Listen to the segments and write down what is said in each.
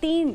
3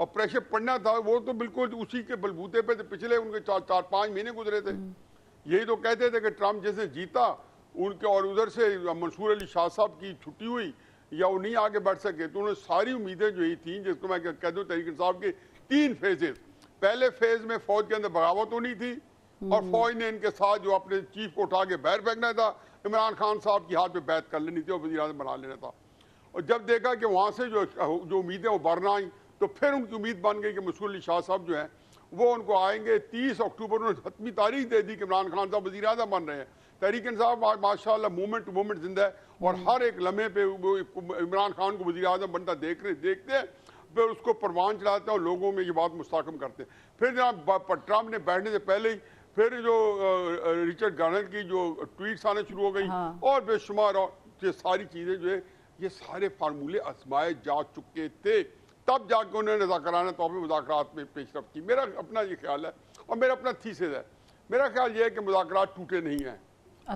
اور پریشر پڑنا تھا وہ تو بالکل اسی کے بلبوتے پہ پچھلے ان کے 4-5 مہینے گزرے تھے. یہی تو کہتے تھے کہ ٹرمپ جیسے جیتا ان کے اور ادھر سے منصور علی شاہ صاحب کی چھٹی ہوئی یا وہ نہیں آگے بڑھ سکے تو انہوں نے ساری امیدیں جو ہی تھیں جس کو میں کہہ دوں تحریک انصاف کے 3 فیزز. پہلے فیز میں فوج کے اندر بغاوت ہونی تھی اور فوج نے ان کے ساتھ جو اپنے چیف کو اٹھا کے باہر پھینکنا تھا, عمران خان صاحب کی ہاتھ پہ بیعت کر لینی تھی اور وزیر اعظم بنا لینا تھا. اور جب دیکھا کہ وہاں سے جو امیدیں ابھر نہ آئیں تو پھر ان کی امید بن گئی کہ منصور علی شاہ صاحب جو ہیں وہ ان کو آئیں گے. 30 اکتوبر انہوں نے حتمی تاریخ دے دی کہ عمران خان صاحب وزیر اعظم بن رہے ہیں. تحریک انصاف ماشاءاللہ مومنٹ ٹو مومنٹ زندہ ہے اور ہر ایک لمحے پہ عمران خان کو وزیر اعظم بنتا دیکھتے ہیں, پھر اس کو پروان چڑھاتے ہیں اور لوگوں میں یہ بات مستحکم کرتے ہیں. پھر جناب ٹرمپ نے بیٹھنے سے پہلے ہی پھر جو رچرڈ گارنر کی جو ٹویٹس آنے شروع ہو گئی اور بے شمار یہ ساری چیزیں جو ہے یہ سارے فارمولے آزمائے جا چکے تھے. تب جا کے انہوں نے نذاکرانہ طور پہ مذاکرات میں پیش رفت کی. میرا اپنا یہ خیال ہے اور میرا اپنا تھیسس ہے, میرا خیال یہ ہے کہ مذاکرات ٹوٹے نہیں ہیں.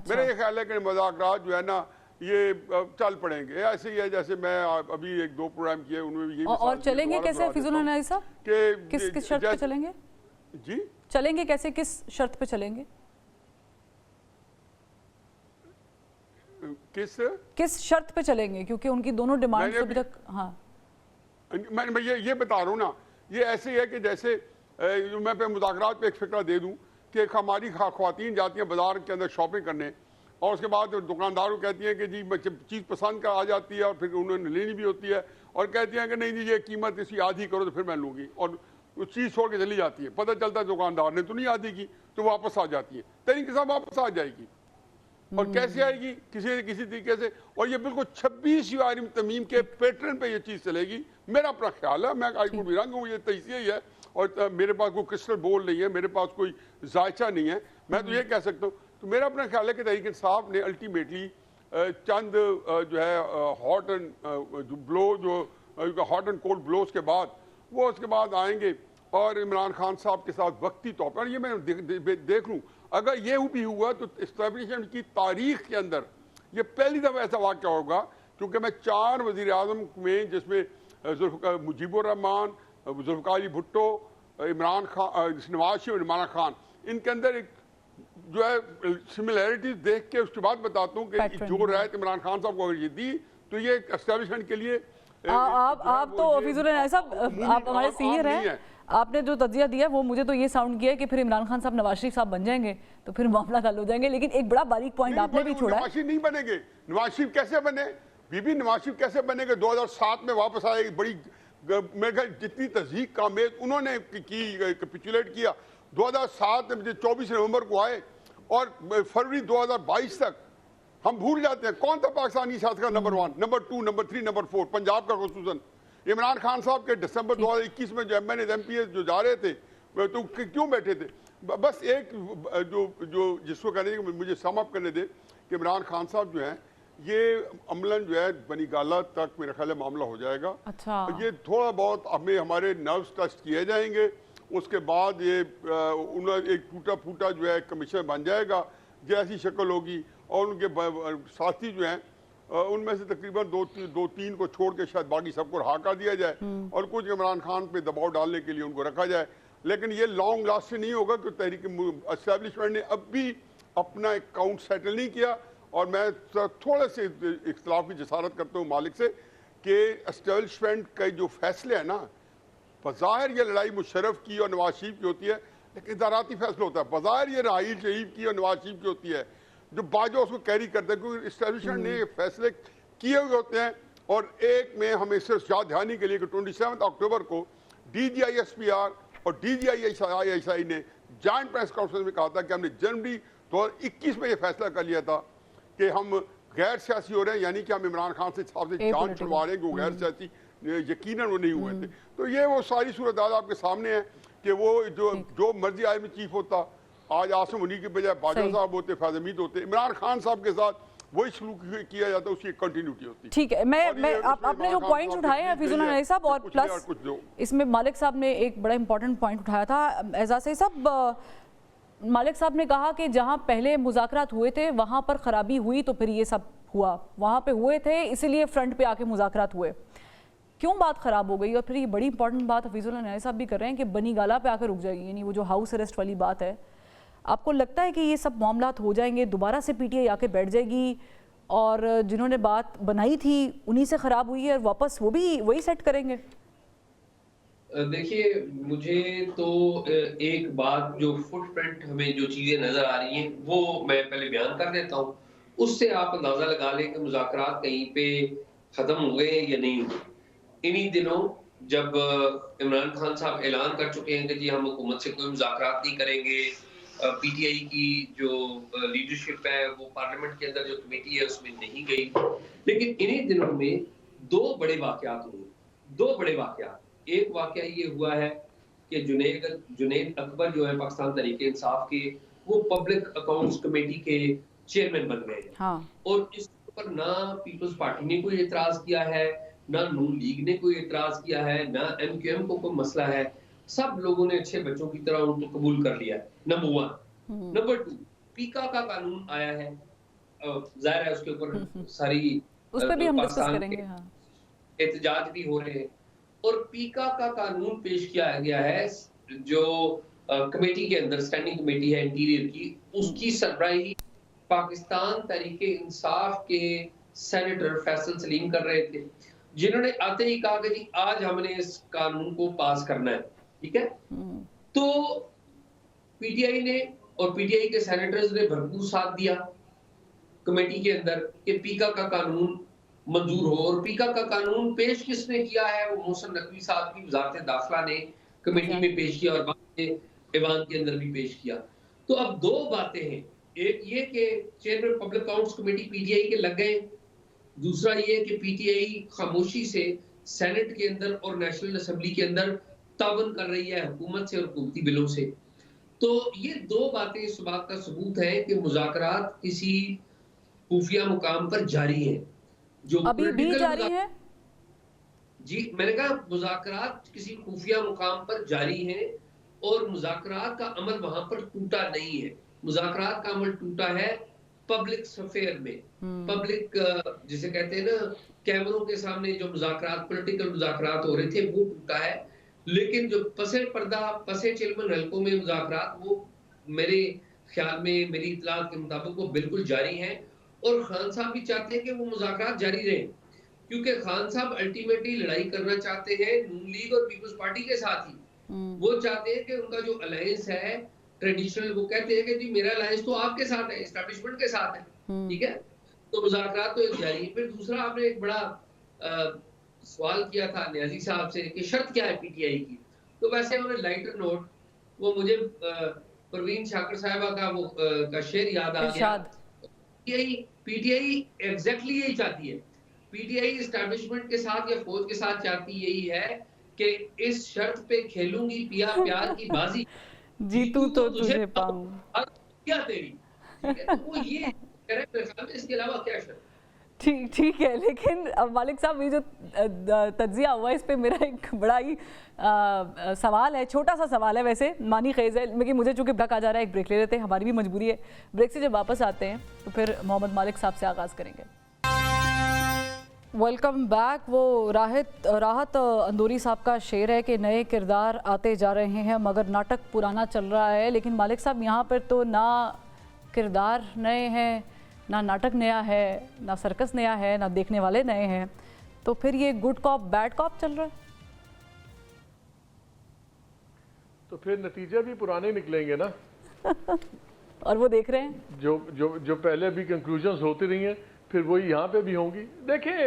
میرا یہ خیال ہے کہ مذاکرات جو ہے نا یہ چل پڑیں گے. ایسے ہی ہے جیسے میں ابھی 1-2 پروگرام کیے ان میں یہ اور چلیں گے کیسے فیض العنائی صاحب, کہ کس شرط پہ چلیں گے؟ جی چلیں گے کیسے, کس شرط پہ چلیں گے, کس شرط پہ چلیں گے؟ کیونکہ ان کی دونوں ڈیمانڈ ابھی تک. ہاں میں یہ بتا رہا ہوں نا, یہ ایسے ہی ہے کہ جیسے میں پہ مذاکرات پہ ایک فکرہ دے دوں کہ ہماری خواتین جاتی ہیں بازار کے اندر شاپنگ کرنے اور اس کے بعد دکاندار کو کہتی ہیں کہ جی چیز پسند کا آ جاتی ہے اور پھر انہوں نے لینی بھی ہوتی ہے اور کہتی ہیں کہ نہیں جی یہ قیمت اسی آدھی کرو تو پھر میں لوں گی, اور وہ چیز چھوڑ کے چلی جاتی ہے. پتہ چلتا ہے دکاندار نے تو نہیں آدھی کی تو واپس آ جاتی ہے. تحریک انصاف واپس آ جائے گی اور کیسے آئے گی, کسی طریقے سے, اور یہ بالکل 26 یوارم تمیم کے پیٹرن پہ یہ چیز چلے گی. میرا اپنا خیال ہے, میں آئی کو بھی رنگ ہوں, یہ تجزیہ ہی ہے اور میرے پاس کوئی کرسٹل بول نہیں ہے, میرے پاس کوئی ذائچہ نہیں ہے. میں تو یہ کہہ سکتا ہوں تو میرا اپنا خیال ہے کہ تحریک انصاف نے الٹیمیٹلی چند جو ہے ہاٹ اینڈ کولڈ بلوز کے بعد وہ اس کے بعد آئیں گے اور عمران خان صاحب کے ساتھ وقتی طور پر, یہ میں دیکھ لوں اگر یہ بھی ہوا تو اسٹیبلشمنٹ کی تاریخ کے اندر یہ پہلی دفعہ ایسا واقعہ ہوگا, کیونکہ میں 4 وزیر اعظم میں جس میں مجیب الرحمان, ذوالفقار علی بھٹو, عمران خان, نواز شریف اور عمران خان, ان کے اندر ایک جو ہے سملیرٹیز دیکھ کے اس کے بعد بتاتا ہوں کہ جو رعایت عمران خان صاحب کو اگر یہ دی تو یہ اسٹیبلشمنٹ کے لیے آپ تو فیض العنائی صاحب آپ ہمارے سینئر ہیں, آپ نے جو تجزیہ دیا وہ مجھے تو یہ ساؤنڈ کیا ہے کہ پھر عمران خان صاحب نواز شریف صاحب بن جائیں گے تو پھر معاملہ حل ہو جائیں گے. لیکن ایک بڑا باریک پوائنٹ آپ نے بھی چھوڑا ہے. نواز شریف نہیں بنے گے. نواز شریف کیسے بنے, نواز شریف کیسے بنے گے؟ 2007 میں واپس آئے, بڑی میرے خیال جتنی تضحیق کامیز انہوں نے کی کیپیچولیٹ کیا 2007 میں 24 نومبر کو آئے اور فروری 2022 تک ہم بھول جاتے ہیں کون تھا پاکستانی سیاست کا number 1, number 2, number 3, number 4 Punjab کا خصوصاً. عمران خان صاحب کے دسمبر 2021 میں جو MPs جو جا رہے تھے تو کیوں بیٹھے تھے؟ بس ایک جو جس کو کہنے کہ مجھے سم اپ کرنے دے کہ عمران خان صاحب جو ہیں یہ عملاً جو ہے بنی گالہ تک میرا خیال ہے معاملہ ہو جائے گا. یہ تھوڑا بہت ہمارے نروز ٹیسٹ کیے جائیں گے, اس کے بعد یہ ایک ٹوٹا پھوٹا جو ہے کمیشن بن جائے گا جیسی شکل ہوگی, اور ان کے ساتھی جو ہیں ان میں سے تقریباً 2-3 کو چھوڑ کے شاید باقی سب کو رہا کر دیا جائے اور کچھ عمران خان پہ دباؤ ڈالنے کے لیے ان کو رکھا جائے. لیکن یہ لانگ لاسٹنگ نہیں ہوگا کہ تحریک اسٹیبلشمنٹ نے اب بھی اپنا اکاؤنٹ سیٹل نہیں کیا. اور میں تھوڑے سے اختلاف کی جسارت کرتا ہوں مالک سے کہ اسٹیبلشمنٹ کے جو فیصلے ہیں نا, بظاہر یہ لڑائی مشرف کی اور نواز شریف کی ہوتی ہے لیکن اداراتی فیصلہ ہوتا ہے. بظاہر یہ راحیل شریف کی اور نواز شریف کی ہوتی ہے جو باجو اس کو کیری کرتے ہیں, کیونکہ اسٹیبلشمنٹ نے یہ فیصلے کیے ہوئے ہوتے ہیں. اور ایک میں ہمیں صرف یاد دہانی کے لیے کہ 27 اکتوبر کو DGI-SPR اور DGI-ISI نے جوائنٹ پریس کانفرنس میں کہا تھا کہ ہم نے جنوری 2021 میں یہ فیصلہ کر لیا تھا کہ ہم غیر سیاسی ہو رہے ہیں, یعنی کہ ہم عمران خان سے جان چھڑوا رہے ہیں کہ وہ غیر سیاسی یقیناً وہ نہیں ہوئے تھے. تو یہ وہ ساری صورتحال آپ کے سامنے ہے کہ وہ جو مرضی آئے میں چیف ہوتا, آج عاصم منی کے بجائے باجوہ صاحب ہوتے, فیض حمید ہوتے, عمران خان صاحب کے ساتھ وہی سلوک کیا جاتا, اس کی کنٹینیوٹی ہوتی. ٹھیک ہے, میں آپ نے جو پوائنٹس اٹھائے ہیں فیض العنائی صاحب, اور پلس اس میں مالک صاحب نے ایک بڑا امپورٹنٹ پوائنٹ اٹھایا تھا. اعزاز صاحب, مالک صاحب نے کہا کہ جہاں پہلے مذاکرات ہوئے تھے وہاں پر خرابی ہوئی تو پھر یہ سب ہوا, وہاں پہ ہوئے تھے اسی لیے فرنٹ پہ آ کے مذاکرات ہوئے. کیوں بات خراب ہو گئی؟ اور پھر یہ بڑی امپورٹنٹ بات حفیظ اللہ نائی صاحب بھی کر رہے ہیں کہ بنی گالہ پہ آ کر رک جائے گی، یعنی وہ جو ہاؤس اریسٹ والی بات ہے، آپ کو لگتا ہے کہ یہ سب معاملات ہو جائیں گے، دوبارہ سے پی ٹی آئی آ کے بیٹھ جائے گی اور جنہوں نے بات بنائی تھی انہی سے خراب ہوئی ہے اور واپس وہ بھی وہی سیٹ کریں گے؟ دیکھیے مجھے تو ایک بات جو فٹ پرنٹ ہمیں جو چیزیں نظر آ رہی ہیں وہ میں پہلے بیان کر دیتا ہوں، اس سے آپ اندازہ لگا لیں کہ مذاکرات کہیں پہ ختم ہوئے یا نہیں ہوئے۔ انہی دنوں جب عمران خان صاحب اعلان کر چکے ہیں کہ جی ہم حکومت سے کوئی مذاکرات نہیں کریں گے، پی ٹی آئی کی جو لیڈرشپ ہے وہ پارلیمنٹ کے اندر جو کمیٹی ہے اس میں نہیں گئی، لیکن انہی دنوں میں دو بڑے واقعات ہوئے، دو بڑے واقعات۔ ایک واقعہ یہ ہوا ہے کہ جنید اکبر جو ہے پاکستان تحریک انصاف کے، وہ پبلک اکاؤنٹس کمیٹی کے چیئرمین بن گئے ہیں، اور اس پر نہ پیپلز پارٹی نے کوئی اعتراض کیا ہے، نہ نون لیگ نے کوئی اعتراض کیا ہے، نہ ایم کیو ایم کو کوئی مسئلہ ہے، سب لوگوں نے اچھے بچوں کی طرح ان کو قبول کر لیا ہے۔ نمبر 1۔ نمبر 2، پیکا کا قانون آیا ہے، ظاہر ہے اس کے اوپر ساری اس پہ بھی ہم ڈسکس پاکستان کریں کے گے۔ احتجاج بھی ہو رہے ہیں، اور پیکا کا قانون پیش کیا گیا ہے جو کمیٹی کے اندر اسٹینڈنگ کمیٹی ہے انٹیریئر کی، اس کی سربراہی پاکستان تحریک انصاف کے سینیٹر فیصل سلیم کر رہے تھے، جنہوں نے آتے ہی کہا کہ جی آج ہم نے اس قانون کو پاس کرنا ہے، ٹھیک ہے۔ تو پی ٹی آئی نے اور پی ٹی آئی کے سینیٹرز نے بھرپور ساتھ دیا کمیٹی کے اندر کہ پیکا کا قانون منظور ہو، اور پیکا کا قانون پیش کس نے کیا ہے؟ وہ محسن نقوی صاحب کی وزارت داخلہ نے کمیٹی میں پیش کیا اور بعد میں ایوان کے اندر بھی پیش کیا۔ تو اب دو باتیں ہیں، ایک یہ کہ chairman public accounts committee P T I کے لگ گئے، دوسرا یہ کہ پی ٹی آئی خاموشی سے سینٹ کے اندر اور نیشنل اسمبلی کے اندر تعاون کر رہی ہے حکومت سے اور حکومتی بلوں سے۔ تو یہ دو باتیں اس بات کا ثبوت ہے کہ مذاکرات کسی خفیہ مقام پر جاری ہیں، جو ابھی بھی جاری ہے؟ جی میں نے کہا مذاکرات کسی خفیہ مقام پر جاری ہیں، اور مذاکرات کا عمل وہاں پر ٹوٹا نہیں ہے، مذاکرات کا عمل ٹوٹا ہے پبلک سفیر میں، پبلک جسے کہتے ہیں نا کیمروں کے سامنے جو مذاکرات پولیٹیکل مذاکرات ہو رہے تھے وہ ٹوٹا ہے، لیکن جو پسے پردہ پسے چلمن حلقوں میں مذاکرات وہ میرے خیال میں میری اطلاعات کے مطابق وہ بالکل جاری ہیں، اور خان صاحب بھی چاہتے ہیں کہ وہ مذاکرات جاری رہیں، کیونکہ خان صاحب الٹیمیٹلی لڑائی کرنا چاہتے ہیں نون لیگ اور پیپلز پارٹی کے ساتھ ہی، وہ چاہتے ہیں کہ ان کا جو الائنس ہے ٹریڈیشنل، وہ کہتے ہیں کہ جی میرا الائنس تو آپ کے ساتھ ہے، اسٹیبلشمنٹ کے ساتھ ہے، ٹھیک ہے۔ تو مذاکرات تو ایک جاری ہے۔ پھر دوسرا آپ نے ایک بڑا سوال کیا تھا نیازی صاحب سے کہ شرط کیا ہے پی ٹی آئی کی، تو ویسے انہوں نے لائٹر نوٹ، وہ مجھے پروین شاکر صاحبہ کا وہ کا شعر یاد آ گیا، پی ٹی آئی ایگزیکٹلی یہی چاہتی ہے، پی ٹی آئی اسٹیبلشمنٹ کے ساتھ یا فوج کے ساتھ چاہتی یہی ہے کہ اس شرط پہ کھیلوں گی پیا پیار کی بازی، جیتوں تو تجھے پاؤں کیا تیری، ٹھیک ہے۔ تو وہ یہ کہہ رہے ہیں، اس کے علاوہ کیا شرط؟ ٹھیک ہے، لیکن مالک صاحب یہ جو تجزیہ ہوا ہے اس پہ میرا ایک بڑا ہی سوال ہے، چھوٹا سا سوال ہے ویسے معنی خیز ہے، لیکن مجھے چونکہ بریک آ جا رہا ہے ایک بریک لے لیتے ہیں، ہماری بھی مجبوری ہے، بریک سے جب واپس آتے ہیں تو پھر محمد مالک صاحب سے آغاز کریں گے۔ Welcome back. وہ راحت اندوری صاحب کا شعر ہے کہ نئے کردار آتے جا رہے ہیں مگر ناٹک پرانا چل رہا ہے، لیکن مالک صاحب یہاں پر تو نہ کردار نئے ہیں، نہ ناٹک نیا ہے، نہ سرکس نیا ہے، نہ دیکھنے والے نئے ہیں، تو پھر یہ گڈ کاپ بیڈ کاپ چل رہا ہے؟ تو پھر نتیجے بھی پرانے نکلیں گے نا، اور وہ دیکھ رہے ہیں جو پہلے بھی کنکلوژنز ہوتی رہی ہیں پھر وہی یہاں پہ بھی ہوں گی۔ دیکھیں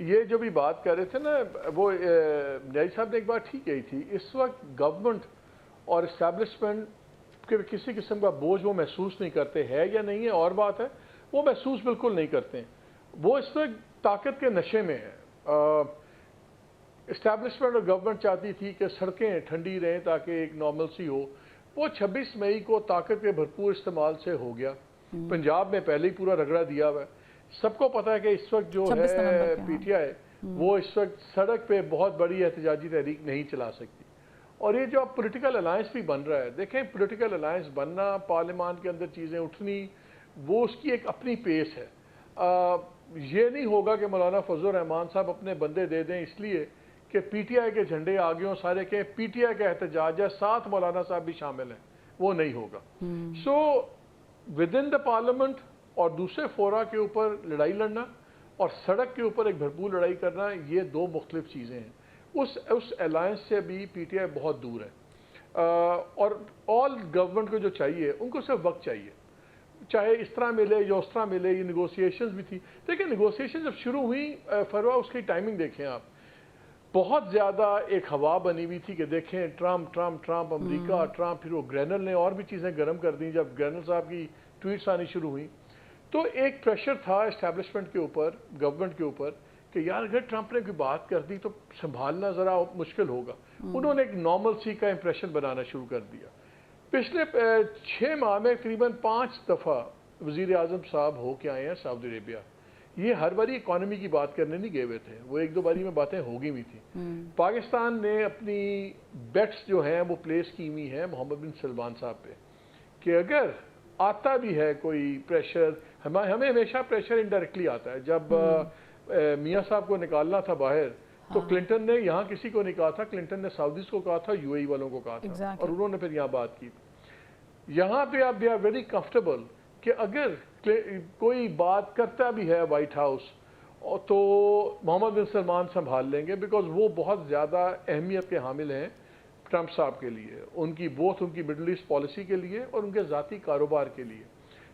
یہ جو بھی بات کر رہے تھے نا، وہ نیازی صاحب نے ایک بات ٹھیک کہی تھی، اس وقت گورنمنٹ اور اسٹیبلشمنٹ کے کسی قسم کا بوجھ وہ محسوس نہیں کرتے، ہے یا نہیں ہے اور بات ہے، وہ محسوس بالکل نہیں کرتے ہیں، وہ اس وقت طاقت کے نشے میں ہے۔ اسٹیبلشمنٹ اور گورنمنٹ چاہتی تھی کہ سڑکیں ٹھنڈی رہیں تاکہ ایک نارملسی ہو، وہ 26 مئی کو طاقت کے بھرپور استعمال سے ہو گیا، پنجاب میں پہلے ہی پورا رگڑا دیا ہوا ہے، سب کو پتہ ہے کہ اس وقت جو ہے پی ٹی آئی وہ اس وقت سڑک پہ بہت بڑی احتجاجی تحریک نہیں چلا سکتی، اور یہ جو اب پولیٹیکل الائنس بھی بن رہا ہے، دیکھیں پولیٹیکل الائنس بننا، پارلیمان کے اندر چیزیں اٹھنی، وہ اس کی ایک اپنی پیس ہے۔ یہ نہیں ہوگا کہ مولانا فضل الرحمان صاحب اپنے بندے دے دیں اس لیے کہ پی ٹی آئی کے جھنڈے آگے ہوں سارے کہ پی ٹی آئی کا احتجاج ہے، ساتھ مولانا صاحب بھی شامل ہیں، وہ نہیں ہوگا. So with in the parliament اور دوسرے فورا کے اوپر لڑائی لڑنا اور سڑک کے اوپر ایک بھرپور لڑائی کرنا، یہ دو مختلف چیزیں ہیں. اس الائنس سے بھی پی ٹی آئی بہت دور ہے. اور آل گورنمنٹ کو جو چاہیے ان کو صرف وقت چاہیے، چاہے اس طرح ملے یا اس طرح ملے. یہ نیگوسیشنز بھی تھی، دیکھیں نیگوسیشن جب شروع ہوئی فروا اس کی ٹائمنگ دیکھیں آپ، بہت زیادہ ایک ہوا بنی ہوئی تھی کہ دیکھیں ٹرمپ امریکہ ٹرمپ، پھر وہ گرینل نے اور بھی چیزیں گرم کر دیں جب گرینل صاحب کی ٹویٹس آنی شروع ہوئی. تو ایک پریشر تھا اسٹیبلشمنٹ کے اوپر، گورنمنٹ کے اوپر کہ یار اگر ٹرمپ نے کوئی بات کر دی تو سنبھالنا ذرا مشکل ہوگا. انہوں نے ایک نارمل سی کا امپریشن بنانا شروع کر دیا. پچھلے 6 ماہ میں تقریباً 5 دفعہ وزیر اعظم صاحب ہو کے آئے ہیں سعودی عربیہ. یہ ہر باری اکانومی کی بات کرنے نہیں گئے ہوئے تھے، وہ 1-2 باری میں باتیں ہو گئی ہوئی تھیں. پاکستان نے اپنی بیٹس جو ہیں وہ پلیس کی ہوئی ہیں محمد بن سلمان صاحب پہ کہ اگر آتا بھی ہے کوئی پریشر، ہمیں ہمیشہ پریشر انڈائریکٹلی آتا ہے. جب میاں صاحب کو نکالنا تھا باہر تو کلنٹن نے یہاں کسی کو نہیں کہا تھا، کلنٹن نے سعودیز کو کہا تھا، یو اے ای والوں کو کہا تھا، اور انہوں نے پھر یہاں بات کی. یہاں پہ آپ دے آر ویری کمفرٹیبل کہ اگر کوئی بات کرتا بھی ہے وائٹ ہاؤس تو محمد بن سلمان سنبھال لیں گے، بیکاز وہ بہت زیادہ اہمیت کے حامل ہیں ٹرمپ صاحب کے لیے، ان کی مڈل ایسٹ پالیسی کے لیے اور ان کے ذاتی کاروبار کے لیے.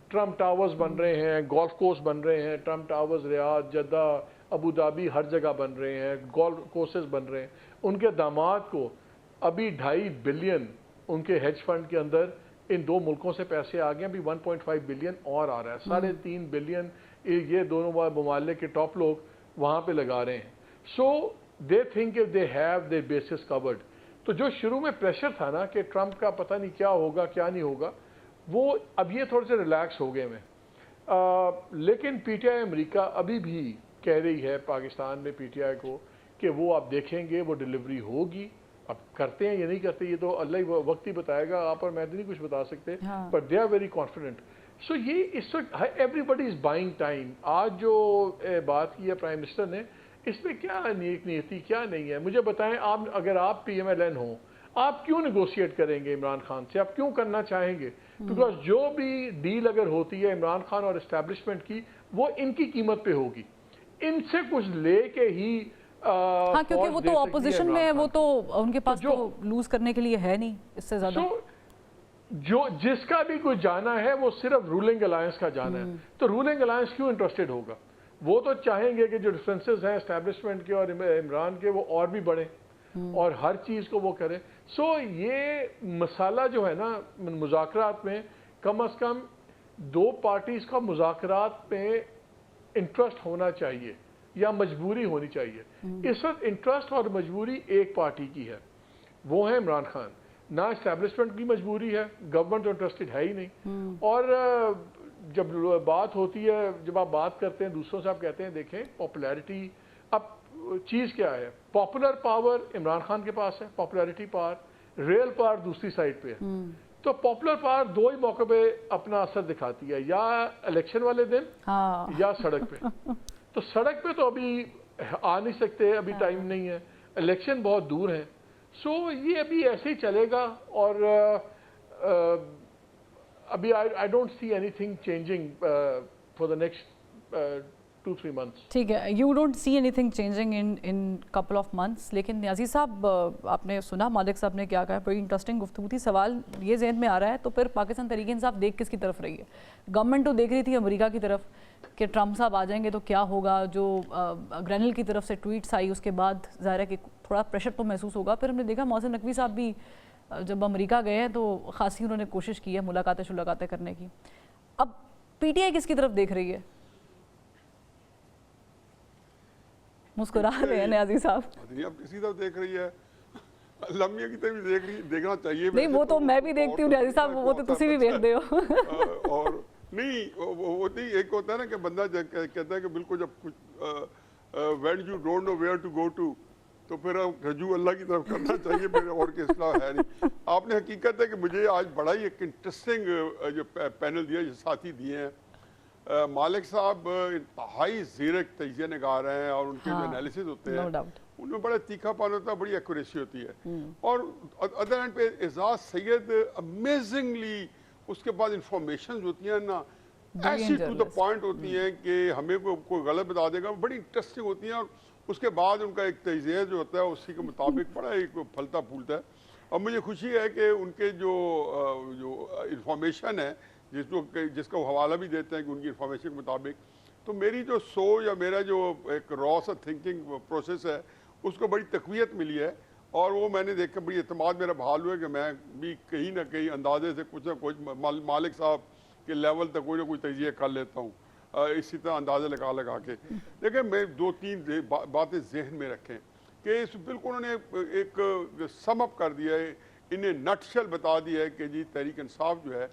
ٹرمپ ٹاورز بن رہے ہیں، گولف کورس بن رہے ہیں، ٹرمپ ٹاورز ریاض، جدہ، ابو دھابی ہر جگہ بن رہے ہیں، گولف کورسز بن رہے ہیں. ان کے داماد کو ابھی 2.5 بلین ان کے ہیج فنڈ کے اندر ان 2 ملکوں سے پیسے آ گئے، ابھی 1.5 بلین اور آ رہا ہے. 3.5 بلین یہ دونوں ممالک کے ٹاپ لوگ وہاں پہ لگا رہے ہیں. So they think they have the bases covered. تو جو شروع میں پریشر تھا نا کہ ٹرمپ کا پتہ نہیں کیا ہوگا کیا نہیں ہوگا، وہ اب یہ تھوڑے سے ریلیکس ہو گئے میں. لیکن پی ٹی آئی امریکہ ابھی بھی کہہ رہی ہے پاکستان میں پی ٹی آئی کو کہ وہ آپ دیکھیں گے وہ ڈیلیوری ہوگی. اب کرتے ہیں یا نہیں کرتے یہ تو اللہ ہی وقت ہی بتائے گا، آپ اور میں تو نہیں کچھ بتا سکتے، but they are very confident. So یہ اس وقت everybody is buying time. آج جو بات کی ہے پرائم منسٹر نے، اس میں کیا نیتی کیا نہیں ہے مجھے بتائیں. آپ اگر آپ پی ایم ایل این ہوں، آپ کیوں نیگوشیٹ کریں گے عمران خان سے؟ آپ کیوں کرنا چاہیں گے؟ بیکاز جو بھی ڈیل اگر ہوتی ہے عمران خان اور اسٹیبلشمنٹ کی، وہ ان کی قیمت پہ ہوگی، ان سے کچھ لے کے ہی. ہاں کیونکہ وہ تو اپوزیشن میں ہے، وہ تو ان کے پاس تو لوز کرنے کے لیے ہے نہیں اس سے زیادہ. جو جس کا بھی کوئی جانا ہے وہ صرف رولنگ الائنس کا جانا ہے. تو رولنگ الائنس کیوں انٹرسٹڈ ہوگا؟ وہ تو چاہیں گے کہ جو ڈفرینسز ہیں اسٹیبلشمنٹ کے اور عمران کے وہ اور بھی بڑھیں اور ہر چیز کو وہ کریں. سو یہ مسئلہ جو ہے نا مذاکرات میں، کم از کم 2 پارٹیز کا مذاکرات میں انٹرسٹ ہونا چاہیے یا مجبوری ہونی چاہیے. اس وقت انٹرسٹ اور مجبوری ایک پارٹی کی ہے، وہ ہے عمران خان. نہ اسٹیبلشمنٹ کی مجبوری ہے، گورنمنٹ انٹرسٹڈ ہے ہی نہیں. اور جب بات ہوتی ہے، جب آپ بات کرتے ہیں دوسروں سے، آپ کہتے ہیں دیکھیں پاپولیرٹی، اب چیز کیا ہے؟ پاپولر پاور عمران خان کے پاس ہے، پاپولیرٹی پاور، ریئل پاور دوسری سائڈ پہ ہے. تو پاپولر پاور 2 ہی موقع پہ اپنا اثر دکھاتی ہے، یا الیکشن والے دن یا سڑک پہ. تو سڑک پہ تو ابھی آ نہیں سکتے، ابھی ٹائم نہیں ہے، الیکشن بہت دور ہیں. سو یہ ابھی ایسے ہی چلے گا. اور ابھی I don't see any thing changing for the next 2-3 months. ٹھیک ہے، you don't see any thing changing in couple of months. لیکن نیازی صاحب آپ نے سنا مالک صاحب نے کیا کہا، بڑی انٹرسٹنگ گفتگو تھی. سوال یہ ذہن میں آ رہا ہے تو پھر پاکستان تحریک انصاف دیکھ کس کی طرف رہی ہے؟ گورنمنٹ تو دیکھ رہی تھی امریکہ کی طرف کہ ٹرمپ صاحب آ جائیں گے تو کیا ہوگا. جو گرینل کی طرف سے ٹویٹس آئی اس کے بعد ظاہر ہے کہ تھوڑا پریشر تو محسوس ہوگا. پھر ہم نے دیکھا محسن نقوی صاحب بھی جب امریکہ گئے ہیں تو خاصی انہوں نے کوشش کی ہے ملاقاتیں کرنے کی. اب پی ٹی آئی کس کی طرف دیکھ رہی ہے؟ مسکرا رہے ہیں نیازی صاحب. اب کسی طرف دیکھ رہی ہے، لمحے کی طرف دیکھ رہی، دیکھنا چاہیے. نہیں وہ تو میں بھی دیکھتی ہوں نیازی صاحب، وہ تو تسی بھی دیکھتے ہو. اور نہیں وہ ایک ہوتا ہے نا کہ بندہ کہتا ہے کہ بالکل جب کچھ when you don't know where to go to, تو پھر رجوع اللہ کی طرف کرنا چاہیے، پھر اور کے اصلاح ہے نہیں. آپ نے حقیقت ہے کہ مجھے آج بڑا ہی ایک انٹرسٹنگ جو پینل دیا، جو ساتھی دیے ہیں، مالک صاحب انتہائی زیرک تجزیہ نگار ہیں اور ان کے جو انالیسز ہوتے ہیں ان میں بڑا تیکھا پن ہوتا ہے, بڑی ایکوریسی ہوتی ہے. اور ادر اینڈ پہ اعزاز سید امیزنگلی اس کے بعد انفارمیشنز ہوتی ہیں نا ایسی ٹو دا پوائنٹ ہوتی ہیں کہ ہمیں کوئی غلط بتا دے گا, بڑی انٹرسٹنگ ہوتی ہیں. اور اس کے بعد ان کا ایک تجزیہ جو ہوتا ہے اسی کے مطابق بڑا ایک پھلتا پھولتا ہے. اور مجھے خوشی ہے کہ ان کے جو انفارمیشن ہے جس کا وہ حوالہ بھی دیتے ہیں کہ ان کی انفارمیشن کے مطابق, تو میری جو سوچ یا میرا جو ایک را سا تھنکنگ پروسیس ہے اس کو بڑی تقویت ملی ہے. اور وہ میں نے دیکھا بڑی اعتماد میرا بحال ہوا کہ میں بھی کہیں نہ کہیں اندازے سے کچھ نہ کچھ مالک صاحب کے لیول تک کوئی نہ کوئی تجزیہ کر لیتا ہوں اسی طرح اندازے لگا کے. لیکن میں 2-3 باتیں ذہن میں رکھیں کہ اس بالکل انہوں نے ایک سم اپ کر دیا ہے, انہیں نٹ شل بتا دیا ہے کہ جی تحریک انصاف جو ہے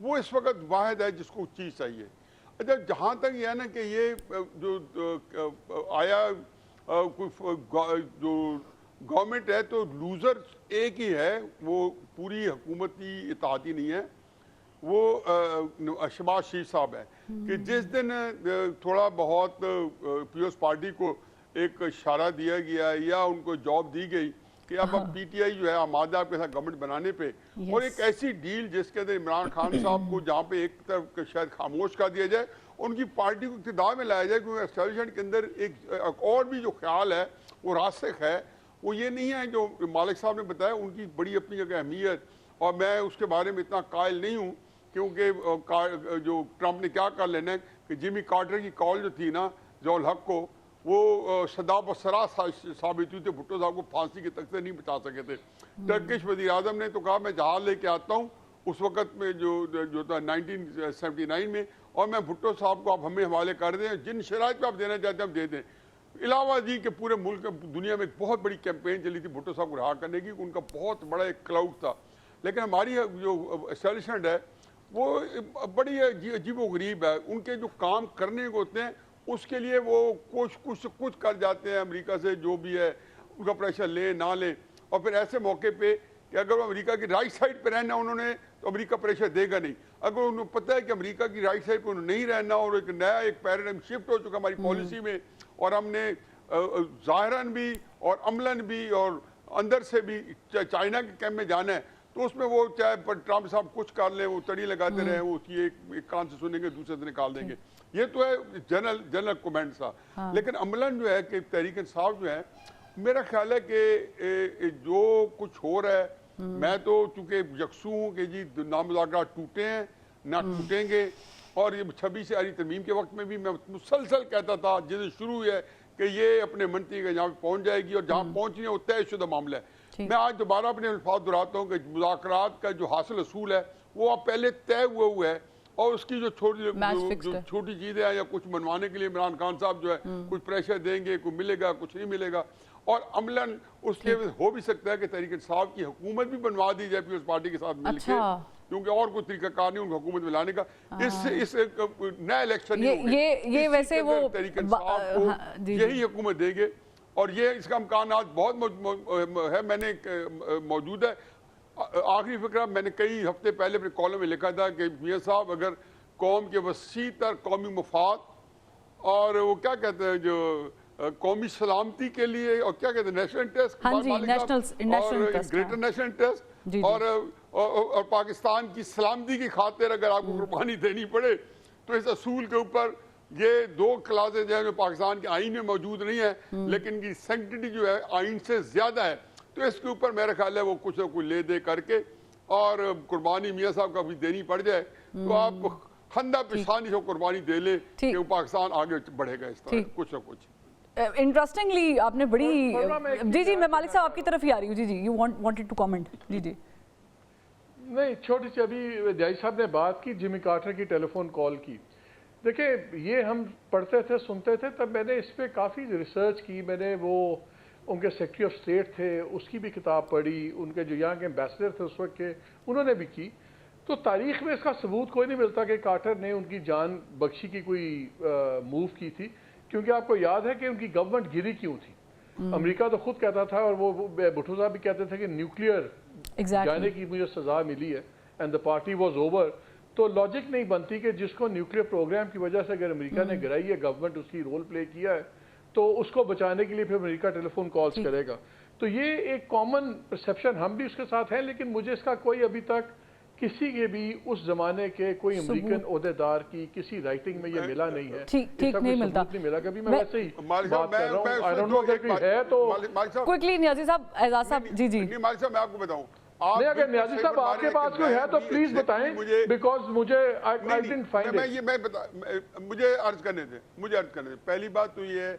وہ اس وقت واحد ہے جس کو چیز چاہیے. اچھا جہاں تک یہ ہے نا کہ یہ جو آیا جو گورنمنٹ ہے تو لوزر ایک ہی ہے, وہ پوری حکومتی اتحادی نہیں ہے, وہ شہباز شریف صاحب ہے. کہ جس دن تھوڑا بہت پیپلز پارٹی کو ایک اشارہ دیا گیا یا ان کو جاب دی گئی کہ اب پی ٹی آئی جو ہے آمادہ آپ کے ساتھ گورنمنٹ بنانے پہ, اور ایک ایسی ڈیل جس کے اندر عمران خان صاحب کو جہاں پہ ایک طرف شاید خاموش کر دیا جائے, ان کی پارٹی کو اقتدار میں لایا جائے, کیونکہ اسٹیبلشمنٹ کے اندر ایک اور بھی جو خیال ہے وہ راسخ ہے, وہ یہ نہیں ہے جو مالک صاحب نے بتایا. ان کی بڑی اپنی جگہ اہمیت, اور میں اس کے بارے میں اتنا قائل نہیں ہوں کیونکہ جو ٹرمپ نے کیا کر لینا ہے کہ جیمی کارٹر کی کال جو تھی نا ضیاء الحق کو, وہ صدا بسرا ثابت ہوئی تھی, بھٹو صاحب کو پھانسی کے تخت سے نہیں بچا سکے تھے. ٹرکش وزیر اعظم نے تو کہا میں جہاز لے کے آتا ہوں اس وقت میں جو تھا 1979 میں, اور میں بھٹو صاحب کو آپ ہمیں حوالے کر دیں, جن شرائط پہ آپ دینا چاہتے ہیں ہم دے دیں. علاوہ ازیں کہ پورے ملک دنیا میں ایک بہت بڑی کیمپین چلی تھی بھٹو صاحب کو رہا کرنے کی, ان کا بہت بڑا ایک کلاؤڈ تھا. لیکن ہماری جو اسٹیبلشمنٹ ہے وہ بڑی عجیب و غریب ہے. ان کے جو کام کرنے کو ہوتے ہیں اس کے لیے وہ کچھ کر جاتے ہیں امریکہ سے, جو بھی ہے ان کا پریشر لیں نہ لیں. اور پھر ایسے موقع پہ کہ اگر وہ امریکہ کی رائٹ سائڈ پہ رہنا انہوں نے تو امریکہ پریشر دے گا نہیں. اگر انہوں نے پتہ ہے کہ امریکہ کی رائٹ سائڈ پہ انہوں نے نہیں رہنا اور ایک نیا ایک پیراڈائم شفٹ ہو چکا ہماری پالیسی میں, اور ہم نے ظاہراً بھی اور عملاً بھی اور اندر سے بھی چائنا کے کیمپ میں جانا ہے, تو اس میں وہ چاہے ٹرمپ صاحب کچھ کر لیں, وہ تڑی لگاتے رہیں, وہ ایک کان سے سنیں گے دوسرے سے نکال دیں گے. یہ تو ہے جنرل کومنٹ تھا. لیکن عملاً جو ہے کہ تحریک انصاف جو ہے, میرا خیال ہے کہ جو کچھ ہو رہا ہے, میں تو چونکہ یکسو ہوں کہ جی نامذاکرات ٹوٹے ہیں نہ ٹوٹیں گے, اور یہ 26 عاری ترمیم کے وقت میں بھی میں مسلسل کہتا تھا جس سے شروع ہے کہ یہ اپنے منطقے کے جہاں پہنچ جائے گی, اور جہاں پہنچنی ہے وہ طے شدہ معاملہ ہے. میں آج دوبارہ اپنے الفاظ دہراتا ہوں کہ مذاکرات کا جو حاصل اصول ہے وہ اب پہلے طے ہوا ہے, اور اس کی جو چھوٹی چیزیں ہیں یا کچھ منوانے کے لیے عمران خان صاحب جو ہے کچھ پریشر دیں گے, کوئی ملے گا کچھ نہیں ملے گا. اور عملاً اس کے ہو بھی سکتا ہے کہ تحریک انصاف کی حکومت بھی بنوا دی جائے پیپلز پارٹی کے ساتھ مل کے, کیونکہ اور کوئی طریقہ کار نہیں ان کو حکومت میں لانے کا. اس نیا الیکشن یہ ویسے وہ تحریک انصاف کو یہی حکومت دیں گے, اور یہ اس کا امکانات بہت ہے. میں نے موجود ہے آخری فکرہ میں نے کئی ہفتے پہلے اپنے کالم میں لکھا تھا کہ میاں صاحب اگر قوم کے وسیع تر قومی مفاد اور وہ کیا کہتے ہیں جو قومی سلامتی کے لیے, اور کیا کہتے ہیں نیشنل انٹرسٹ اور گریٹر نیشنل انٹرسٹ اور پاکستان کی سلامتی کی خاطر اگر آپ کو قربانی دینی پڑے, تو اس اصول کے اوپر یہ 2 کلاسز ہیں جو پاکستان کے آئین میں موجود نہیں ہیں لیکن ان کی سینکٹیٹی جو ہے آئین سے زیادہ ہے, تو اس کے اوپر میرا خیال ہے وہ کچھ نہ کچھ لے دے کر کے, اور قربانی میاں صاحب کا بھی دینی پڑ جائے تو آپ خندہ پیشانی سے قربانی دے لیں کہ وہ پاکستان آگے بڑھے گا اس طرح کچھ نہ کچھ. انٹرسٹنگلی آپ نے بڑی جی میں مالک صاحب آپ کی طرف ہی آ رہی ہوں. جی یو وانٹڈ ٹو کامنٹ. جی نہیں, چھوٹی سی ابھی جائی صاحب نے بات کی جیمی کارٹر کی ٹیلی فون کال کی. دیکھیں یہ ہم پڑھتے تھے سنتے تھے, تب میں نے اس پہ کافی ریسرچ کی. میں نے وہ ان کے سیکرٹری آف اسٹیٹ تھے اس کی بھی کتاب پڑھی, ان کے جو یہاں کے ایمبیسڈر تھے اس وقت کے انہوں نے بھی کی. تو تاریخ میں اس کا ثبوت کوئی نہیں ملتا کہ کارٹر نے ان کی جان بخشی کی کوئی موو کی تھی, کیونکہ آپ کو یاد ہے کہ ان کی گورنمنٹ گری کیوں تھی. امریکہ تو خود کہتا تھا, اور وہ بھٹو صاحب بھی کہتے تھے کہ نیوکلیئر جانے کی مجھے سزا ملی ہے and the party was over. تو لاجک نہیں بنتی کہ جس کو نیوکلیئر پروگرام کی وجہ سے اگر امریکہ نے گرائی ہے، گورنمنٹ اس کی رول پلے کیا ہے، تو اس کو بچانے کے لیے پھر امریکہ ٹیلی فون کالز کرے گا. تو یہ ایک کامن پرسیپشن ہم بھی اس کے ساتھ ہیں، لیکن مجھے اس کا کوئی ابھی تک کسی کے بھی اس زمانے کے کوئی امریکن عہدیدار کی کسی رائٹنگ میں یہ ملا نہیں ہے. ٹھیک نہیں ملتا. نہیں ملا کبھی. میں ویسے ہی بات کر رہا ہوں. I don't know اگر کوئی ہے تو کوئکلی نیازی صاحب، اعزاز صاحب. جی نہیں مالک صاحب، میں آپ کو بتاؤں، نہیں اگر نیازی صاحب آپ کے پاس کوئی ہے تو پلیز بتائیں، بیکاز مجھے I didn't find it. مجھے عرض کرنے دیں. پہلی بات تو یہ ہے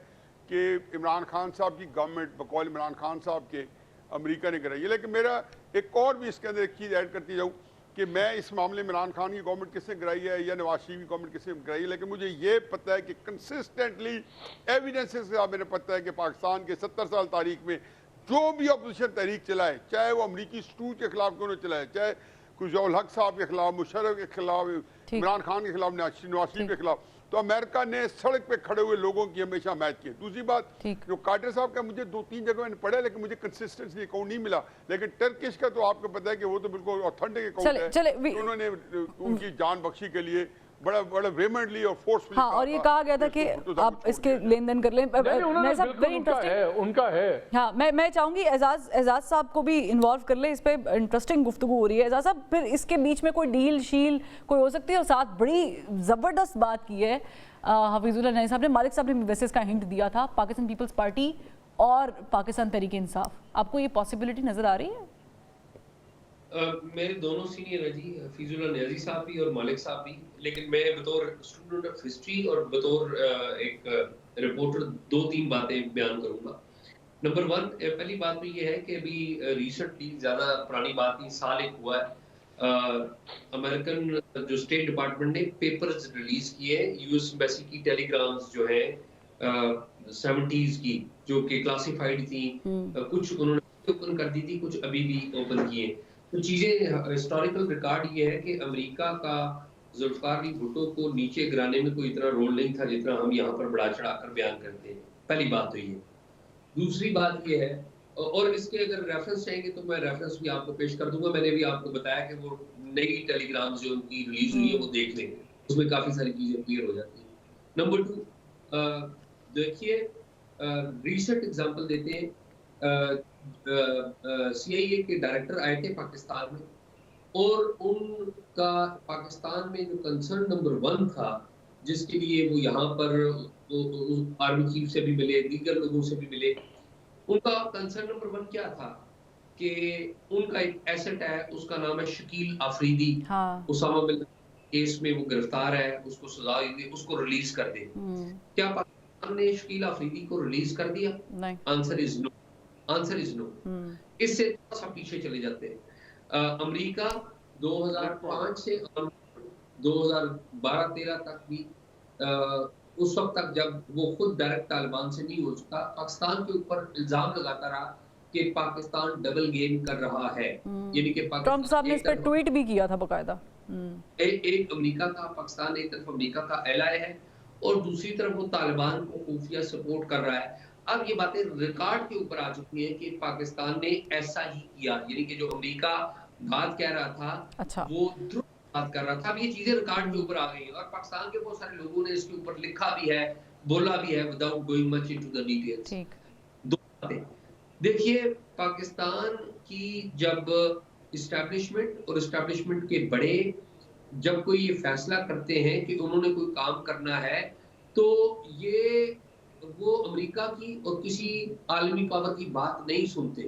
کہ عمران خان صاحب کی گورنمنٹ بقول عمران خان صاحب کے امریکہ نے کرائی ہے، لیکن میرا ایک اور بھی اس کے اندر ایک چیز ایڈ کرتی جاؤں کہ میں اس معاملے میں عمران خان کی گورنمنٹ کس نے کرائی ہے یا نواز شریف کی گورنمنٹ کس نے کرائی ہے، لیکن مجھے یہ پتہ ہے کہ کنسسٹنٹلی ایویڈنسز کے ساتھ میرے پتہ ہے کہ پاکستان کے 70 سال تاریخ میں جو بھی اپوزیشن تحریک چلائے، چاہے وہ امریکی سٹوج کے خلاف کیوں نہ چلائے، چاہے کوئی ضیاء الحق صاحب کے خلاف، مشرف کے خلاف، عمران خان کے خلاف، نواز شریف کے خلاف، تو امریکہ نے سڑک پہ کھڑے ہوئے لوگوں کی ہمیشہ حمایت کی. دوسری بات جو کارٹر صاحب کا مجھے 2-3 جگہ میں نے پڑھا لیکن مجھے کنسسٹنسی اکاؤنٹ نہیں ملا، لیکن ٹرکش کا تو آپ کو پتہ ہے کہ وہ تو بالکل اوتھینٹک اکاؤنٹ ہے. انہوں نے ان کی جان بخشی کے لیے بڑا ویمنٹلی اور فورسفلی، ہاں، اور یہ کہا گیا تھا کہ آپ اس کے لین دین کر لیں. ان کا ہے. ہاں، میں چاہوں گی اعزاز صاحب کو بھی انوالو کر لیں، اس پہ انٹرسٹنگ گفتگو ہو رہی ہے. اعزاز صاحب، پھر اس کے بیچ میں کوئی ڈیل شیل کوئی ہو سکتی ہے؟ اور ساتھ بڑی زبردست بات کی ہے حفیظ اللہ نعیم صاحب نے، مالک صاحب نے ویسے اس کا ہنٹ دیا تھا، پاکستان پیپلز پارٹی اور پاکستان تحریک انصاف. آپ کو یہ پاسبلٹی نظر آ رہی ہے؟ میرے دونوں سینئر ہیں جی، حفیظ اللہ نیازی صاحب بھی اور مالک صاحب بھی، لیکن میں بطور اسٹوڈنٹ آف ہسٹری اور بطور ایک رپورٹر 2-3 باتیں بیان کروں گا. نمبر 1، پہلی بات تو یہ ہے کہ ابھی ریسنٹلی، زیادہ پرانی بات نہیں، سال ایک ہوا ہے، امریکن جو اسٹیٹ ڈپارٹمنٹ نے پیپرز ریلیز کیے ہیں یو ایس ایمبیسی کی، ٹیلی گرامز جو ہیں 70s کی، جو کہ کلاسیفائڈ تھیں، کچھ انہوں نے اوپن کر دی تھی، کچھ ابھی بھی اوپن کیے. تو چیزیں ہسٹوریکل ریکارڈ یہ ہے کہ امریکہ کا ذوالفقار علی بھٹو کو نیچے گرانے میں کوئی اتنا رول نہیں تھا جتنا ہم یہاں پر بڑا چڑھا کر بیان کرتے ہیں. پہلی بات تو یہ. دوسری بات یہ ہے، اور اس کے اگر ریفرنس چاہیں گے تو میں ریفرنس بھی آپ کو پیش کر دوں گا. میں نے بھی آپ کو بتایا کہ وہ نئی ٹیلی گرامز جو ان کی ریلیز ہوئی ہے وہ دیکھ لیں، اس میں کافی ساری چیزیں کلیئر ہو جاتی ہیں. نمبر 2، دیکھیے ریسنٹ اگزامپل دیتے ہیں، سی آئی اے کے ڈائریکٹر آئے تھے پاکستان میں، اور ان کا پاکستان میں جو کنسرن نمبر 1 تھا، جس کے لیے وہ یہاں پر آرمی چیف سے بھی ملے، دیگر لوگوں سے بھی ملے، ان کا کنسرن نمبر 1 کیا تھا کہ ان کا ایک ایسٹ ہے، اس کا نام ہے شکیل آفریدی. اسامہ بن کیس میں وہ گرفتار ہے، اس کو سزا دی، اس کو ریلیز کر دے. کیا پاکستان نے شکیل آفریدی کو ریلیز کر دیا؟ آنسر از نو. اس سے تھوڑا سا پیچھے چلے جاتے ہیں. امریکہ 2005 سے 2012-13 تک بھی، اس وقت تک جب وہ خود ڈائریکٹ طالبان سے نہیں ہو چکا، پاکستان کے اوپر الزام لگاتا رہا کہ پاکستان ڈبل گیم کر رہا ہے. یعنی کہ ٹرمپ صاحب نے اس پر ٹویٹ بھی کیا تھا باقاعدہ. ایک امریکہ کا، پاکستان ایک طرف امریکہ کا ایلائی ہے اور دوسری طرف وہ طالبان کو خفیہ سپورٹ کر رہا ہے. اب یہ باتیں ریکارڈ کے اوپر آ چکی ہیں کہ پاکستان نے ایسا ہی کیا، یعنی کہ جو امریکہ بات کہہ رہا تھا وہ درست بات کر رہا تھا. اب یہ چیزیں ریکارڈ کے اوپر آ گئی ہیں اور پاکستان کے بہت سارے لوگوں نے اس کے اوپر لکھا بھی ہے، بولا بھی ہے without going much into the details. دو باتیں دیکھیے، پاکستان کی جب اسٹیبلشمنٹ اور اسٹیبلشمنٹ کے بڑے جب کوئی یہ فیصلہ کرتے ہیں کہ انہوں نے کوئی کام کرنا ہے، تو یہ وہ امریکہ کی اور کسی عالمی پاور کی بات نہیں سنتے،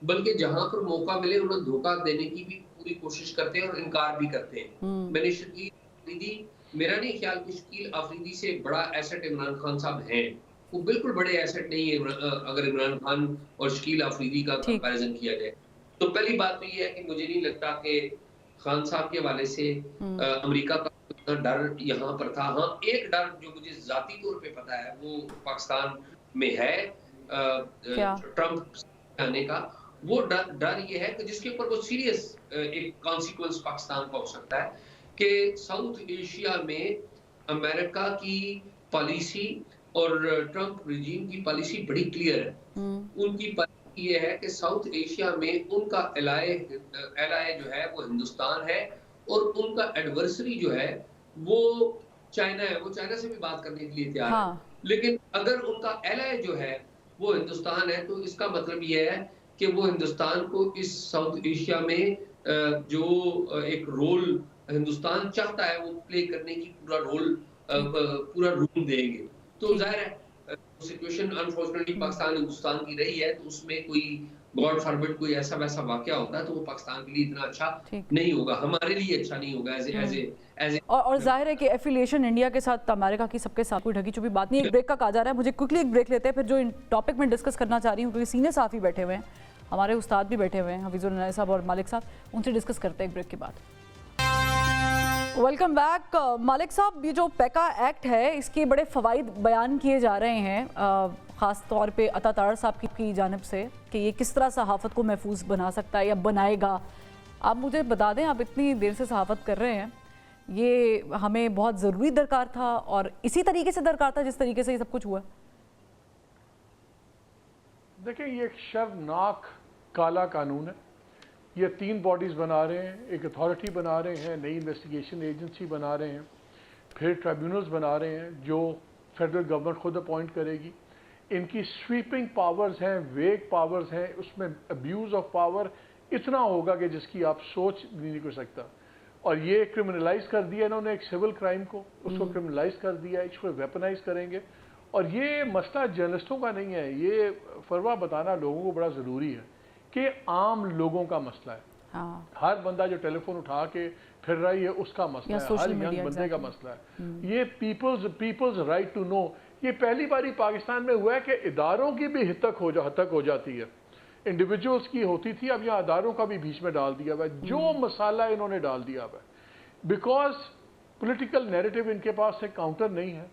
بلکہ جہاں پر موقع ملے انہیں دھوکہ دینے کی بھی پوری کوشش کرتے ہیں اور انکار بھی کرتے ہیں. میں نے شکیل آفریدی، میرا نہیں خیال کہ شکیل آفریدی سے بڑا ایسٹ عمران خان صاحب ہیں، وہ بالکل بڑے ایسٹ نہیں ہے اگر عمران خان اور شکیل آفریدی کا کمپیریزن کیا جائے. تو پہلی بات تو یہ ہے کہ مجھے نہیں لگتا کہ خان صاحب کے حوالے سے امریکہ کا ڈر یہاں پر تھا. ہاں، ایک ڈر جو مجھے ذاتی طور پہ پتا ہے وہ پاکستان میں ہے ٹرمپ آنے کا. وہ ڈر یہ ہے کہ جس کے اوپر وہ سیریس ایک کانسیکوینس پاکستان کا ہو سکتا ہے کہ ساؤتھ ایشیا میں امریکہ کی پالیسی اور ٹرمپ رجیم کی پالیسی بڑی کلیئر ہے. ان کی پالیسی یہ ہے کہ ساؤتھ ایشیا میں ان کا ایلائی جو ہے وہ ہندوستان ہے اور ان کا ایڈورسری جو ہے وہ چائنا ہے، وہ چائنا سے بھی بات کرنے کے لیے تیار ہے، لیکن اگر ان کا ایلائی جو ہے وہ ہندوستان ہے تو اس کا مطلب یہ ہے کہ وہ ہندوستان کو اس ساؤتھ ایشیا میں جو ایک رول ہندوستان چاہتا ہے وہ پلے کرنے کی پورا روم دیں گے. تو ظاہر ہے سچویشن انفارچونیٹلی پاکستان ہندوستان کی رہی ہے، تو اس میں کوئی گاڈ فاربڈ کوئی ایسا ویسا واقعہ ہوتا ہے تو وہ پاکستان کے لیے اتنا اچھا نہیں ہوگا، ہمارے لیے اچھا نہیں ہوگا. اور ظاہر ہے کہ ایفیلیشن انڈیا کے ساتھ امریکہ کی سب کے ساتھ کوئی ڈھکی چھپی بات نہیں. ایک بریک کا کہا جا رہا ہے، مجھے کوئکلی ایک بریک لیتے ہیں، پھر جو ٹاپک میں ڈسکس کرنا چاہ رہی ہوں کیونکہ سینئر صحافی بیٹھے ہوئے ہیں، ہمارے استاد بھی بیٹھے ہوئے ہیں حفیظ العنایہ صاحب اور مالک صاحب، ان سے ڈسکس کرتے ہیں ایک بریک کے بعد. Welcome back. مالک صاحب، یہ جو پیکا ایکٹ ہے اس کے بڑے فوائد بیان کیے جا رہے ہیں خاص طور پہ عطا تارڑ صاحب کی جانب سے کہ یہ کس طرح صحافت کو محفوظ بنا سکتا ہے یا بنائے گا. آپ مجھے بتا دیں، آپ اتنی دیر سے صحافت کر رہے ہیں، یہ ہمیں بہت ضروری درکار تھا اور اسی طریقے سے درکار تھا جس طریقے سے یہ سب کچھ ہوا؟ دیکھیں، یہ ایک شرمناک کالا قانون ہے. یہ 3 باڈیز بنا رہے ہیں، ایک اتھارٹی بنا رہے ہیں، نئی انویسٹیگیشن ایجنسی بنا رہے ہیں، پھر ٹریبیونلز بنا رہے ہیں جو فیڈرل گورنمنٹ خود اپوائنٹ کرے گی. ان کی سویپنگ پاورز ہیں، ویگ پاورز ہیں، اس میں ابیوز آف پاور اتنا ہوگا کہ جس کی آپ سوچ نہیں کر سکتا. اور یہ کرمنلائز کر دیا انہوں نے ایک سول کرائم کو، اس کو کرمنلائز کر دیا، اس کو ویپنائز کریں گے. اور یہ مسئلہ جرنلسٹوں کا نہیں ہے، یہ فروا بتانا لوگوں کو بڑا ضروری ہے کہ عام لوگوں کا مسئلہ ہے. ہر بندہ جو ٹیلی فون اٹھا کے پھر رہا ہے اس کا مسئلہ ہے، ہر ینگ بندے کا مسئلہ ہے. یہ پیپلز رائٹ ٹو نو. یہ پہلی باری پاکستان میں ہوا ہے کہ اداروں کی بھی حد تک ہو جاتی ہے، انڈیویجولز کی ہوتی تھی، اب یہاں اداروں کا بھی بیچ میں ڈال دیا ہوا ہے. جو مسئلہ انہوں نے ڈال دیا ہوا ہے بیکاز پولیٹیکل نیریٹو ان کے پاس سے کاؤنٹر نہیں ہے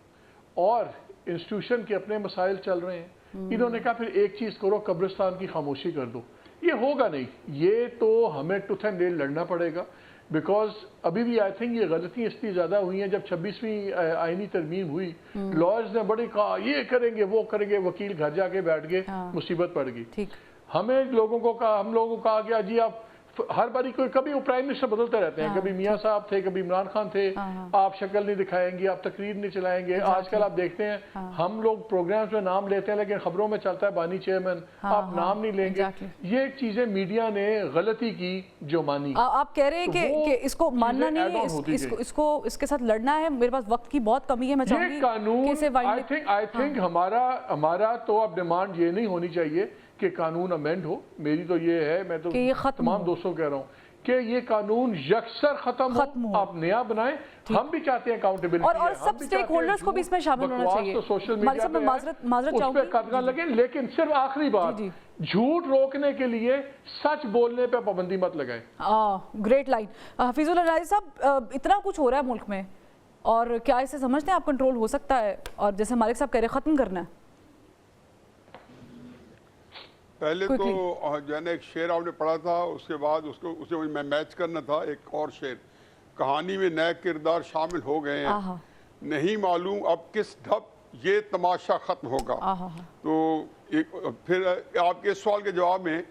اور انسٹیٹیوشن کے اپنے مسائل چل رہے ہیں. انہوں نے کہا پھر ایک چیز کرو، قبرستان کی خاموشی کر دو. یہ ہوگا نہیں، یہ تو ہمیں ٹوتھ اینڈ نیل لڑنا پڑے گا بیکاز ابھی بھی آئی تھنک یہ غلطی اس لیے زیادہ ہوئی ہیں. جب 26ویں آئینی ترمیم ہوئی، لائرز نے بڑی کہا یہ کریں گے وہ کریں گے، وکیل گھر جا کے بیٹھ گئے، مصیبت پڑ گئی. ہم لوگوں کو کہا گیا جی آپ ہر باری کبھی وہ پرائم منسٹر بدلتے رہتے ہیں، کبھی میاں صاحب تھے، کبھی عمران خان تھے، آپ شکل نہیں دکھائیں گے، آپ تقریر نہیں چلائیں گے. آج کل آپ دیکھتے ہیں ہم لوگ پروگرامز میں نام لیتے ہیں لیکن خبروں میں چلتا ہے بانی چیئرمین، آپ نام نہیں لیں گے. یہ چیزیں میڈیا نے غلطی کی جو مانی. آپ کہہ رہے ہیں کہ اس کو ماننا نہیں ہے، اس کے ساتھ لڑنا ہے. میرے پاس وقت کی بہت کمی ہے، میں چاہوں گی یہ قانون آئی تھنک ہمارا تو اب ڈیمانڈ یہ نہیں ہونی چاہیے کہ قانون امینڈ ہو. میری تو یہ ہے، میں تو تمام دوستوں کہہ رہا ہوں کہ یہ قانون یکسر ختم ہو، آپ نیا بنائیں. ہم بھی چاہتے ہیں اکاؤنٹیبلٹی اور سب سٹیک ہولڈرز کو بھی اس میں شامل ہونا چاہیے. سوشل میڈیا پہ معذرت چاہوں گی قدغن لگے، لیکن صرف آخری بات، جھوٹ روکنے کے لیے سچ بولنے پہ پابندی مت لگائیں. Great line. حفیظ العنایہ صاحب، اتنا کچھ ہو رہا ہے ملک میں اور کیا اسے سمجھتے ہیں آپ کنٹرول ہو سکتا ہے اور جیسے مالک صاحب کہہ رہے ختم کرنا ہے؟ پہلے تو جو ہے نا ایک شعر آپ نے پڑھا تھا، اس کے بعد اسے میں میچ کرنا تھا ایک اور شعر. کہانی میں نئے کردار شامل ہو گئے ہیں، نہیں معلوم اب کس ڈھب یہ تماشا ختم ہوگا. تو پھر آپ کے سوال کے جواب میں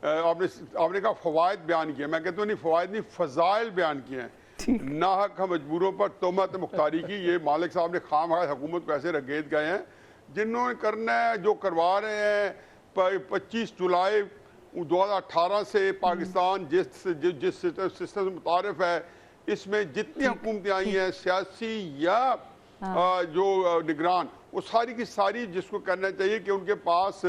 آپ نے کہا فوائد بیان کیے. میں کہتا ہوں نہیں، فوائد نہیں، فضائل بیان کیے ہیں. ناحق ہم مجبوروں پر تہمت مختاری کی. یہ مالک صاحب نے خام حکومت کو ایسے رگید گئے ہیں جنہوں نے کرنا ہے جو کروا رہے ہیں. 25 جولائی 2018 سے پاکستان جس سسٹم سے متعارف ہے، اس میں جتنی حکومتیں آئی ہیں سیاسی یا جو نگران، وہ ساری کی ساری جس کو کرنا چاہیے کہ ان کے پاس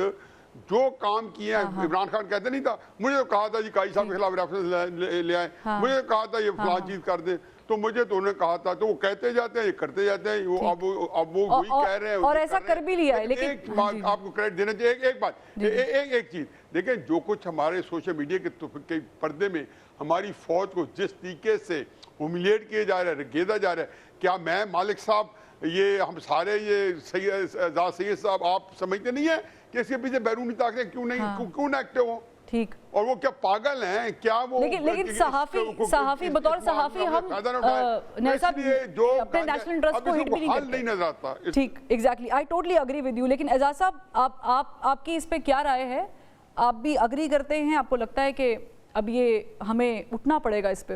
جو کام کیے ہیں. عمران خان کہتے نہیں تھا مجھے تو کہا تھا جی قاضی صاحب کے خلاف ریفرنس لے آئیں، مجھے کہا تھا یہ فلاں چیز کر دیں، تو مجھے تو انہوں نے کہا تھا. تو وہ کہتے جاتے ہیں، یہ کرتے جاتے ہیں. وہ اب وہ وہی کہہ رہے ہیں اور ایسا کر بھی لیا ہے. لیکن ایک بات آپ کو کریڈٹ دینا چاہیے. ایک بات، ایک چیز دیکھیں، جو کچھ ہمارے سوشل میڈیا کے پردے میں ہماری فوج کو جس طریقے سے ہیوملیٹ کیا جا رہا ہے، رگیدا جا رہا ہے، کیا میں مالک صاحب یہ ہم سارے یہ سید صاحب آپ سمجھتے نہیں ہیں کہ اس کے پیچھے بیرونی طاقتیں کیوں نہ ایکٹیو ہوں؟ ٹھیک. اور وہ کیا پاگل ہیں کیا؟ وہ لیکن صحافی بطور صحافی ہم اپنے نیشنل انٹرسٹ کو ہٹ بھی نہیں کرتے. ٹھیک، exactly, I totally agree with you. لیکن اعجاز صاحب، آپ کی اس پہ کیا رائے ہے؟ آپ بھی اگری کرتے ہیں؟ آپ کو لگتا ہے کہ اب یہ ہمیں اٹھنا پڑے گا اس پہ؟